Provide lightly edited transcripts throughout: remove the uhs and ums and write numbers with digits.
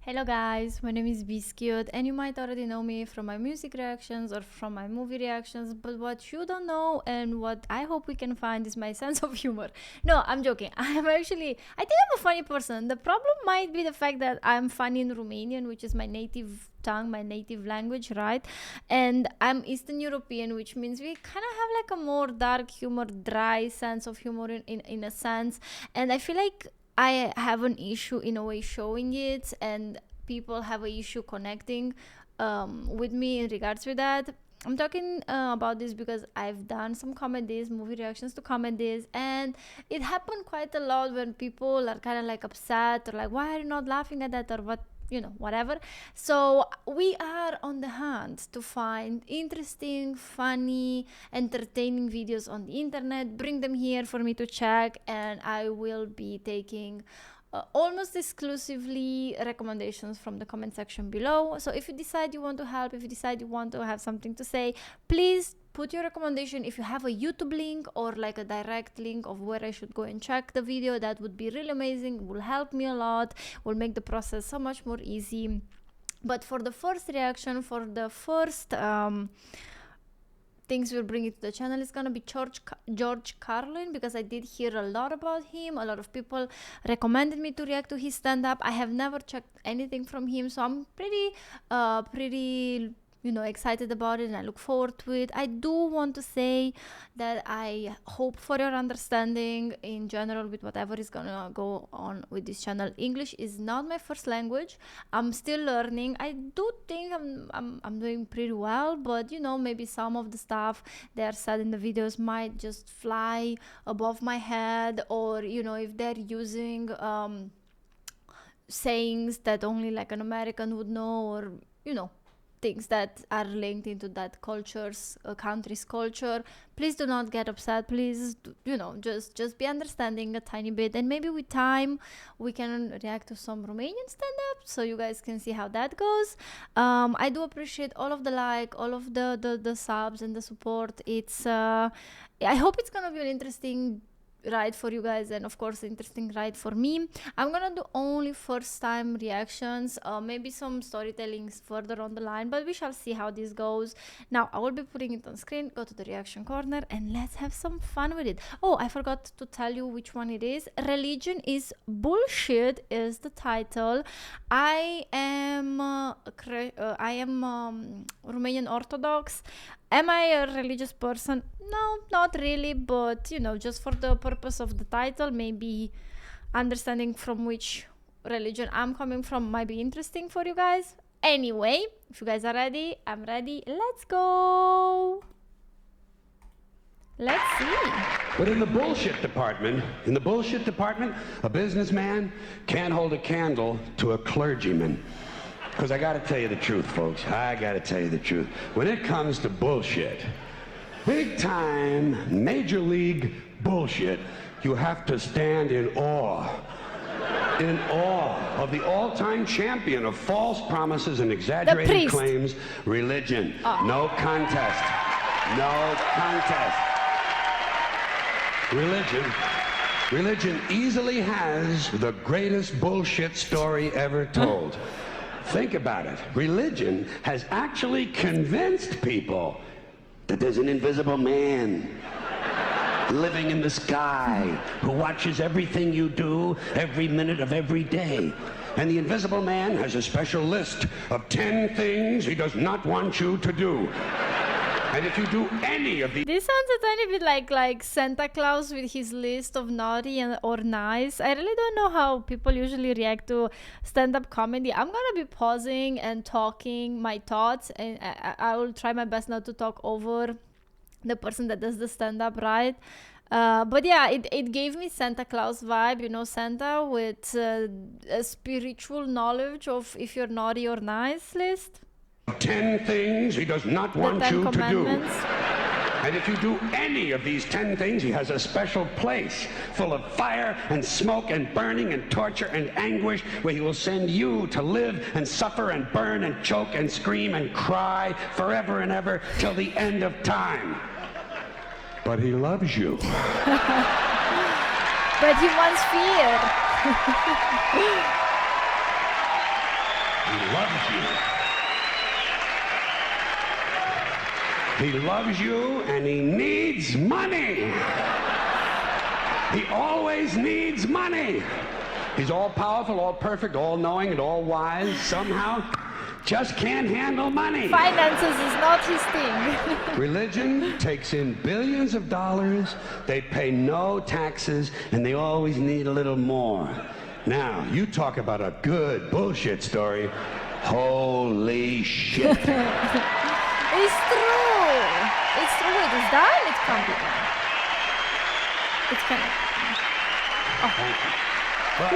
Hello guys, my name is Bissqt and you might already know me from my music reactions or from my movie reactions, but what you don't know and what I hope we can find is my sense of humor. No, I'm joking. I think I'm a funny person. The problem might be the fact that I'm funny in Romanian, which is my native tongue, my native language, right? And I'm Eastern European, which means we kind of have like a more dark humor, dry sense of humor in a sense. And I feel like I have an issue in a way showing it, and people have an issue connecting with me in regards with that. I'm talking about this because I've done some comedies, movie reactions to comedies, and it happened quite a lot when people are kind of like upset or like, why are you not laughing at that or what? Whatever. So we are on the hunt to find interesting, funny, entertaining videos on the internet. Bring them here for me to check, and I will be taking almost exclusively recommendations from the comment section below. So if you decide you want to help, if you decide you want to have something to say, please put your recommendation. If you have a YouTube link or like a direct link of where I should go and check the video, that would be really amazing. It will help me a lot, will make the process so much more easy. But for the first reaction, for the first things we'll bring it to the channel, is gonna be George Carlin, because I did hear a lot about him. A lot of people recommended me to react to his stand-up. I have never checked anything from him, so I'm pretty excited about it, and I look forward to it. I do want to say that I hope for your understanding in general with whatever is gonna go on with this channel. English is not my first language. I'm still learning. I do think I'm doing pretty well, but maybe some of the stuff they are said in the videos might just fly above my head, or if they're using sayings that only like an American would know, or things that are linked into that country's culture, please do not get upset. Please just be understanding a tiny bit, and maybe with time we can react to some Romanian stand-up so you guys can see how that goes. I do appreciate all of the all of the subs and the support. It's I hope it's gonna be an interesting ride for you guys, and of course interesting ride for me. I'm gonna do only first time reactions, maybe some storytellings further on the line, but we shall see how this goes. Now I will be putting it on screen. Go to the reaction corner and let's have some fun with it. Oh, I forgot to tell you which one it is. Religion is bullshit is the title. I am Romanian Orthodox. Am I a religious person? No, not really, but just for the purpose of the title, maybe understanding from which religion I'm coming from might be interesting for you guys. Anyway, if you guys are ready, I'm ready. Let's go. Let's see. But in the bullshit department, a businessman can't hold a candle to a clergyman. Because I gotta tell you the truth, folks. I gotta tell you the truth. When it comes to bullshit, big time, major league bullshit, you have to stand in awe. In awe of the all-time champion of false promises and exaggerated claims, religion. Oh. No contest. No contest. Religion easily has the greatest bullshit story ever told. Think about it. Religion has actually convinced people that there's an invisible man living in the sky who watches everything you do every minute of every day. And the invisible man has a special list of 10 things he does not want you to do. And if you do any of these... This sounds a tiny bit like Santa Claus with his list of naughty or nice. I really don't know how people usually react to stand-up comedy. I'm gonna be pausing and talking my thoughts, and I will try my best not to talk over the person that does the stand-up, right? But yeah, it gave me Santa Claus vibe, Santa with a spiritual knowledge of if you're naughty or nice list. 10 things he does not want you to do. And if you do any of these 10 things, he has a special place full of fire and smoke and burning and torture and anguish, where he will send you to live and suffer and burn and choke and scream and cry forever and ever till the end of time. But he loves you. But he wants fear. He loves you. He loves you, and he needs money. He always needs money. He's all powerful, all perfect, all knowing, and all wise. Somehow, just can't handle money. Finances is not his thing. Religion takes in billions of dollars. They pay no taxes, and they always need a little more. Now, you talk about a good bullshit story. Holy shit. It's true. It's true. Wait, is that? It's complicated. It's kind of... Oh. Thank you. Well,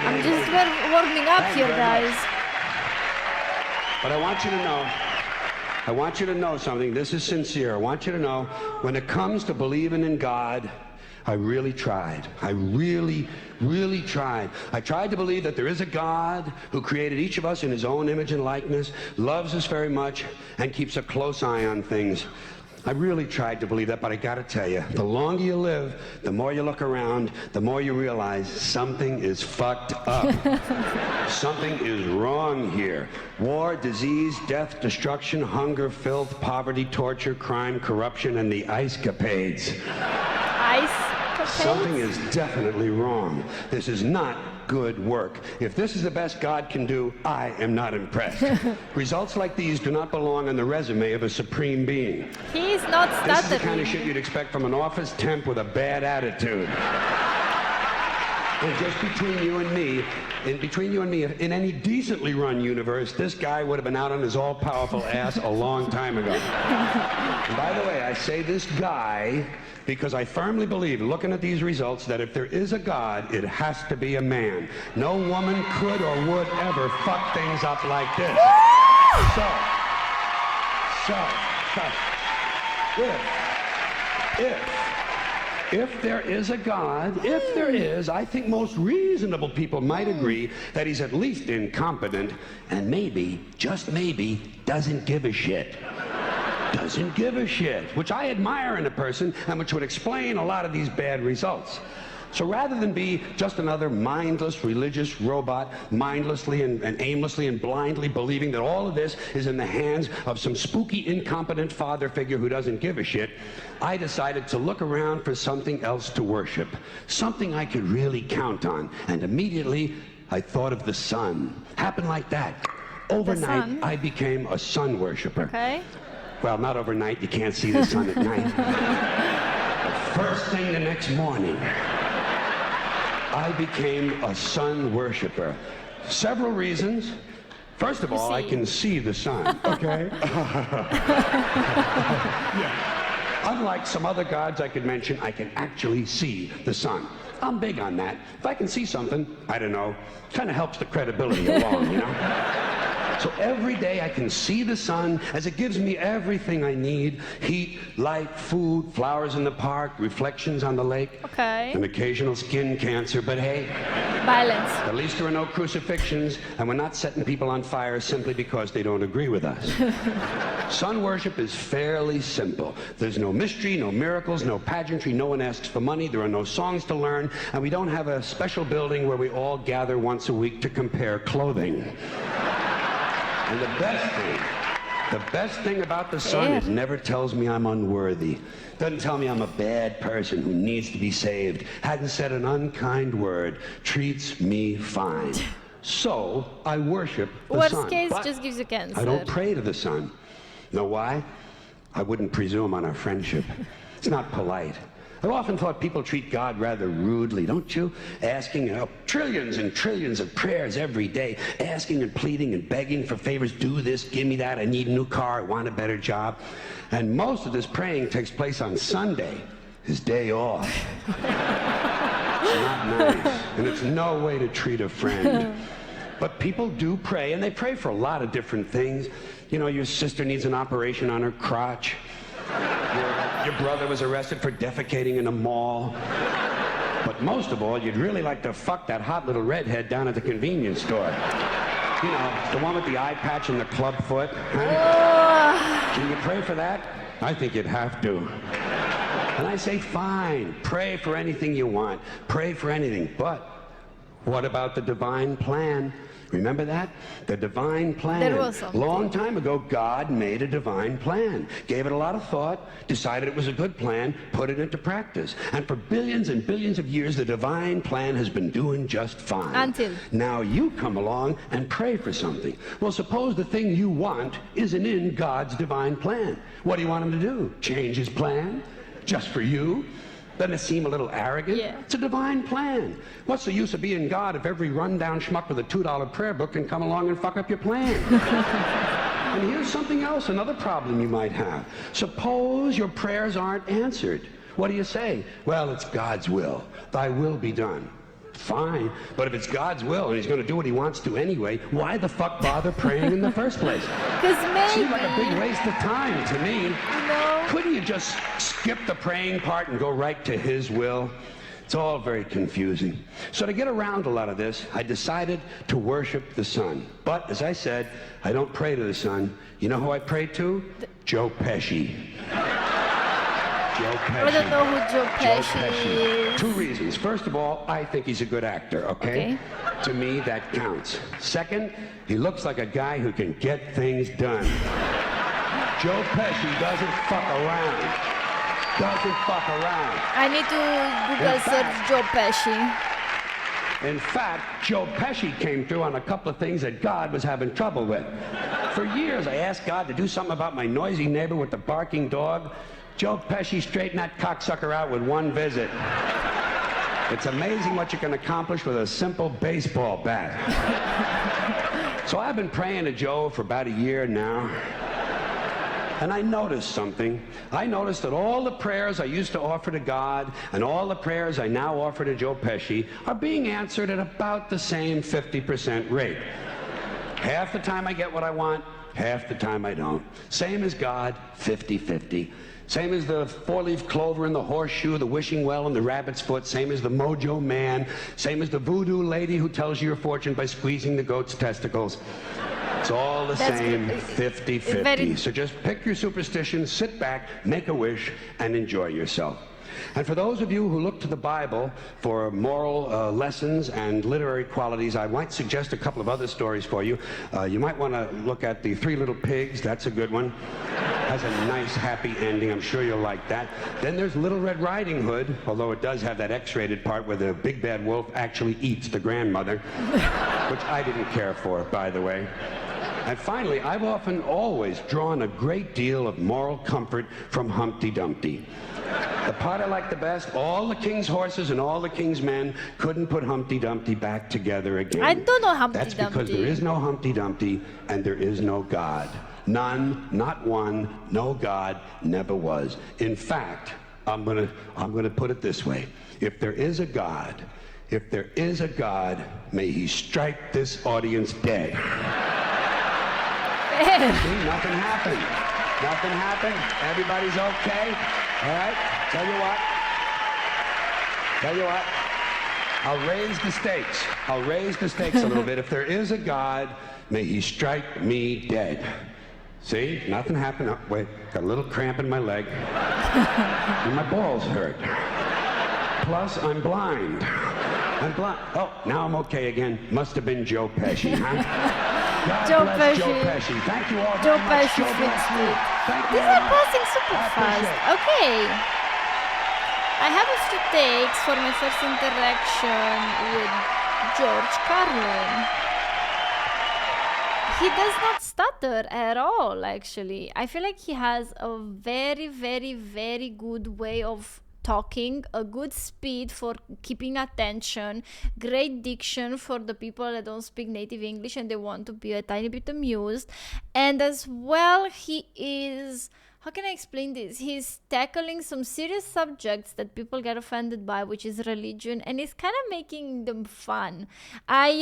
I'm just warming up here, guys. But I want you to know something. This is sincere. I want you to know, when it comes to believing in God, I really tried. I really, really tried. I tried to believe that there is a God who created each of us in his own image and likeness, loves us very much, and keeps a close eye on things. I really tried to believe that, but I gotta tell you, the longer you live, the more you look around, the more you realize something is fucked up. Something is wrong here. War, disease, death, destruction, hunger, filth, poverty, torture, crime, corruption, and the ice-capades. Ice-capades? Something is definitely wrong. This is not good work. If this is the best God can do, I am not impressed. Results like these do not belong on the resume of a supreme being. He's not stuttering. This is the kind of shit you'd expect from an office temp with a bad attitude. And just between you and me, in any decently run universe, this guy would have been out on his all-powerful ass a long time ago. And by the way, I say this guy because I firmly believe, looking at these results, that if there is a God, it has to be a man. No woman could or would ever fuck things up like this. If there is a God, if there is, I think most reasonable people might agree that he's at least incompetent and maybe, just maybe, doesn't give a shit. Doesn't give a shit, which I admire in a person and which would explain a lot of these bad results. So rather than be just another mindless religious robot, mindlessly and aimlessly and blindly believing that all of this is in the hands of some spooky, incompetent father figure who doesn't give a shit, I decided to look around for something else to worship, something I could really count on. And immediately, I thought of the sun. Happened like that. Overnight, I became a sun worshiper. Okay. Well, not overnight. You can't see the sun at night. The first thing the next morning, I became a sun worshiper. Several reasons. First of all, I can see the sun, okay? Yeah. Unlike some other gods I could mention, I can actually see the sun. I'm big on that. If I can see something, I don't know, kind of helps the credibility along, you know? So every day I can see the sun as it gives me everything I need. Heat, light, food, flowers in the park, reflections on the lake. Okay. An occasional skin cancer, but hey. Violence. At least there are no crucifixions, and we're not setting people on fire simply because they don't agree with us. Sun worship is fairly simple. There's no mystery, no miracles, no pageantry, no one asks for money, there are no songs to learn, and we don't have a special building where we all gather once a week to compare clothing. And the best thing about the sun is it never tells me I'm unworthy. Doesn't tell me I'm a bad person who needs to be saved. Hadn't said an unkind word. Treats me fine. So I worship the sun. Worst case, just gives you cancer. I don't pray to the sun. Know why? I wouldn't presume on our friendship. It's not polite. I've often thought people treat God rather rudely, don't you? Asking trillions and trillions of prayers every day, asking and pleading and begging for favors. Do this, give me that, I need a new car, I want a better job. And most of this praying takes place on Sunday, his day off. It's not nice, and it's no way to treat a friend. But people do pray, and they pray for a lot of different things. You know, your sister needs an operation on her crotch. Your brother was arrested for defecating in a mall. But most of all, you'd really like to fuck that hot little redhead down at the convenience store. You know, the one with the eye patch and the club foot. Huh? Can you pray for that? I think you'd have to. And I say, fine, pray for anything you want. Pray for anything. But What about the divine plan? Remember that? The divine plan. There was something. Long time ago, God made a divine plan, gave it a lot of thought, decided it was a good plan, put it into practice. And for billions and billions of years, the divine plan has been doing just fine. Until. Now you come along and pray for something. Well, suppose the thing you want isn't in God's divine plan. What do you want him to do? Change his plan? Just for you? Doesn't it seem a little arrogant? Yeah. It's a divine plan. What's the use of being God if every rundown schmuck with a $2 prayer book can come along and fuck up your plan? And here's something else, another problem you might have. Suppose your prayers aren't answered. What do you say? Well, it's God's will. Thy will be done. Fine, but if it's God's will and he's going to do what he wants to anyway, why the fuck bother praying in the first place? Because maybe... Seems like a big waste of time to me. You know? Couldn't you just skip the praying part and go right to his will? It's all very confusing. So to get around a lot of this, I decided to worship the sun. But, as I said, I don't pray to the sun. You know who I pray to? Joe Pesci. Joe Pesci. I don't know who Joe Pesci is. Two reasons. First of all, I think he's a good actor, okay? To me, that counts. Second, he looks like a guy who can get things done. Joe Pesci doesn't fuck around. Doesn't fuck around. I need to Google search Joe Pesci. In fact, Joe Pesci came through on a couple of things that God was having trouble with. For years, I asked God to do something about my noisy neighbor with the barking dog. Joe Pesci straightened that cocksucker out with one visit. It's amazing what you can accomplish with a simple baseball bat. So I've been praying to Joe for about a year now. And I noticed something. I noticed that all the prayers I used to offer to God and all the prayers I now offer to Joe Pesci are being answered at about the same 50% rate. Half the time I get what I want, half the time I don't. Same as God, 50-50. Same as the four-leaf clover and the horseshoe, the wishing well and the rabbit's foot. Same as the mojo man. Same as the voodoo lady who tells you your fortune by squeezing the goat's testicles. It's all the same, 50-50. So just pick your superstition, sit back, make a wish, and enjoy yourself. And for those of you who look to the Bible for moral lessons and literary qualities, I might suggest a couple of other stories for you. You might want to look at The Three Little Pigs. That's a good one. Has a nice, happy ending. I'm sure you'll like that. Then there's Little Red Riding Hood, although it does have that X-rated part where the big bad wolf actually eats the grandmother, which I didn't care for, by the way. And finally, I've often always drawn a great deal of moral comfort from Humpty Dumpty. The part I like the best, all the king's horses and all the king's men couldn't put Humpty Dumpty back together again. I don't know Humpty That's Dumpty. because there is no Humpty Dumpty and there is no God. None, not one, no God, never was. In fact, I'm gonna put it this way. If there is a God, may he strike this audience dead. See, nothing happened. Nothing happened. Everybody's okay. All right? Tell you what. I'll raise the stakes a little bit. If there is a God, may he strike me dead. See? Nothing happened. Oh, wait, got a little cramp in my leg. And my balls hurt. Plus, I'm blind. Oh, now I'm okay again. Must have been Joe Pesci, huh? God Joe bless Pesci. Joe Pesci. Thank you all Joe very much. Pesci fixed it. Thank you These very are much. passing super I fast. appreciate it. Okay. I have a few takes for my first interaction with George Carlin. He does not stutter at all, actually. I feel like he has a very, very, very good way of talking, a good speed for keeping attention, great diction for the people that don't speak native English and they want to be a tiny bit amused. And as well, he is, how can I explain this? He's tackling some serious subjects that people get offended by, which is religion, and he's kind of making them fun. I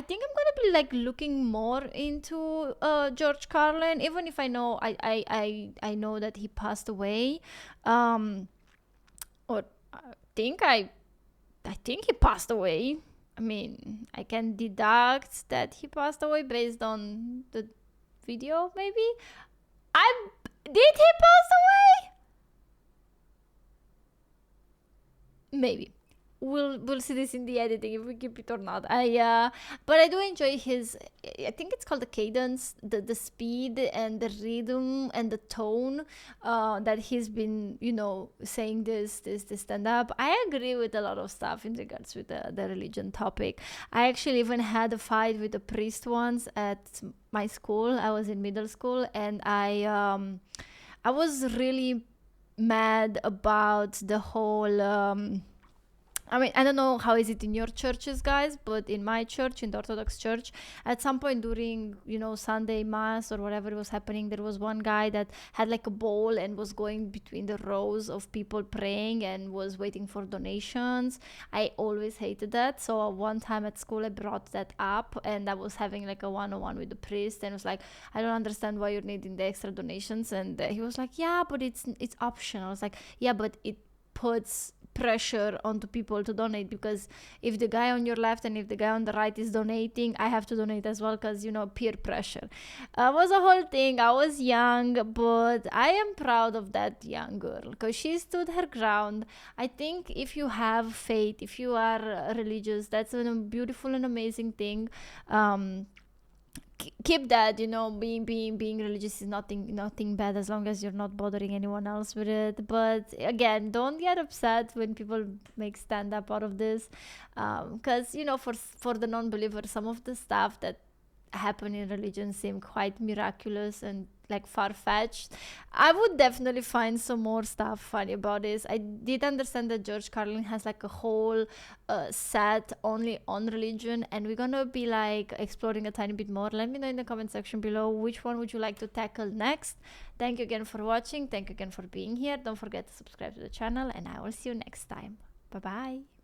think I'm gonna be like looking more into George Carlin, even if I know I know that he passed away. Or I think he passed away. I mean, I can deduct that he passed away based on the video, maybe. Did he pass away? Maybe. we'll see this in the editing if we keep it or not. But I do enjoy his. I think it's called the cadence, the speed and the rhythm and the tone that he's been, saying this stand up. I agree with a lot of stuff in regards with the religion topic. I actually even had a fight with a priest once at my school. I was in middle school, and I was really mad about the whole. I mean, I don't know how is it in your churches, guys, but in my church, in the Orthodox church, at some point during, Sunday mass or whatever was happening, there was one guy that had like a bowl and was going between the rows of people praying and was waiting for donations. I always hated that. So one time at school, I brought that up, and I was having like a one-on-one with the priest, and was like, I don't understand why you're needing the extra donations. And he was like, yeah, but it's optional. I was like, yeah, but it puts pressure onto people to donate, because if the guy on your left and if the guy on the right is donating, I have to donate as well, because peer pressure. Was a whole thing. I was young, but I am proud of that young girl because she stood her ground. I think if you have faith, if you are religious, that's a beautiful and amazing thing. Keep that, being religious is nothing bad, as long as you're not bothering anyone else with it. But again, don't get upset when people make stand up out of this, because for the non-believer, some of the stuff that happen in religion seem quite miraculous and like far-fetched. I would definitely find some more stuff funny about this. I did understand that George Carlin has like a whole set only on religion, and we're gonna be like exploring a tiny bit more. Let me know in the comment section below which one would you like to tackle next. Thank you again for watching. Thank you again for being here. Don't forget to subscribe to the channel, and I will see you next time. Bye bye.